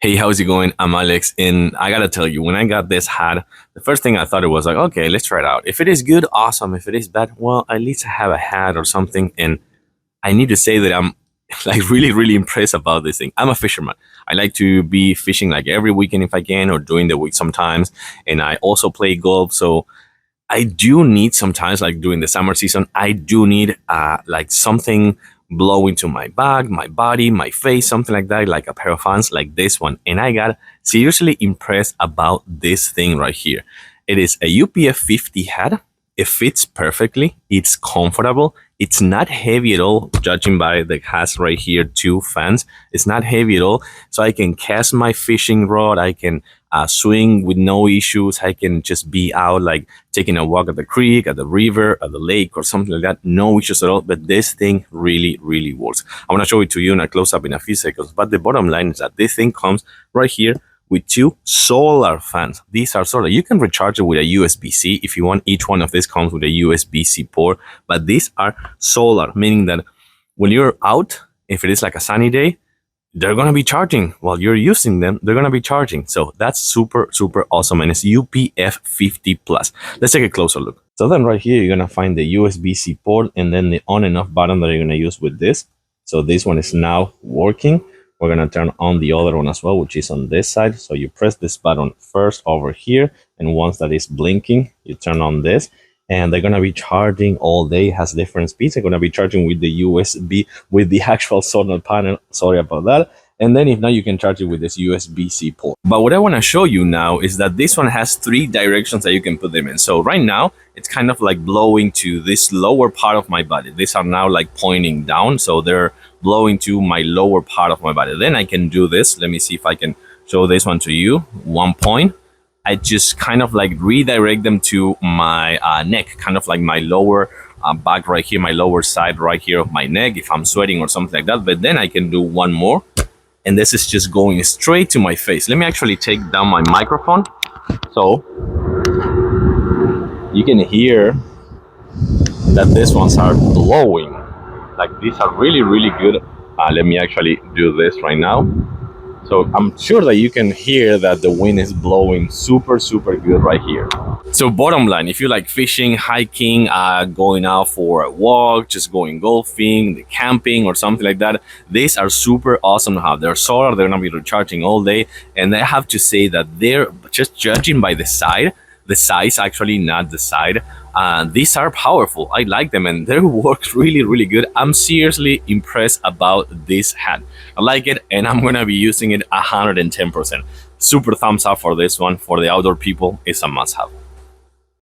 Hey, how's it going? I'm Alex, and I gotta tell you, when I got this hat, the first thing I thought it was like, okay, let's try it out. If it is good, awesome. If it is bad, well, at least I have a hat or something. And I need to say that I'm like really, really impressed about this thing. I'm a fisherman. I like to be fishing like every weekend if I can, or during the week sometimes. And I also play golf, so I do need sometimes, like during the summer season, I do need like something blow into my back, my body, my face, something like that, like a pair of fans like this one. And I got seriously impressed about this thing right here. It is a UPF 50 hat. It fits perfectly. It's comfortable. It's not heavy at all, judging by the has right here two fans. It's not heavy at all. So I can cast my fishing rod. I can swing with no issues. I can just be out like taking a walk at the creek, at the river, at the lake, or something like that. No issues at all. But this thing really, really works. I want to show it to you in a close up in a few seconds. But the bottom line is that this thing comes right here with two solar fans. These are solar. You can recharge it with a USB-C if you want. Each one of these comes with a USB-C port, but these are solar, meaning that when you're out, if it is like a sunny day, they're going to be charging while you're using them. They're going to be charging. So that's super, super awesome. And it's UPF 50 plus. Let's take a closer look. So then right here, you're going to find the USB-C port and then the on and off button that you're going to use with this. So this one is now working. We're going to turn on the other one as well, which is on this side. So you press this button first over here. And once that is blinking, you turn on this. And they're going to be charging all day. It has different speeds. They're going to be charging with the USB, with the actual solar panel. Sorry about that. And then if not, you can charge it with this USB-C port. But what I want to show you now is that this one has three directions that you can put them in. So right now, it's kind of like blowing to this lower part of my body. These are now like pointing down. So they're blowing to my lower part of my body. Then I can do this. Let me see if I can show this one to you. 1 point. I just kind of like redirect them to my neck, kind of like my lower back right here, my lower side right here of my neck, if I'm sweating or something like that. But then I can do one more. And this is just going straight to my face. Let me actually take down my microphone. So you can hear that these ones are blowing. Like these are really, really good. Let me actually do this right now. So I'm sure that you can hear that the wind is blowing super, super good right here. So bottom line, if you like fishing, hiking, going out for a walk, just going golfing, camping or something like that, these are super awesome to have. They're solar, they're gonna be recharging all day. And I have to say that they're just judging by the size actually, not the side. These are powerful. I like them and they work really, really good. I'm seriously impressed about this hat. I like it and I'm gonna be using it 110%. Super thumbs up for this one. For the outdoor people, it's a must have.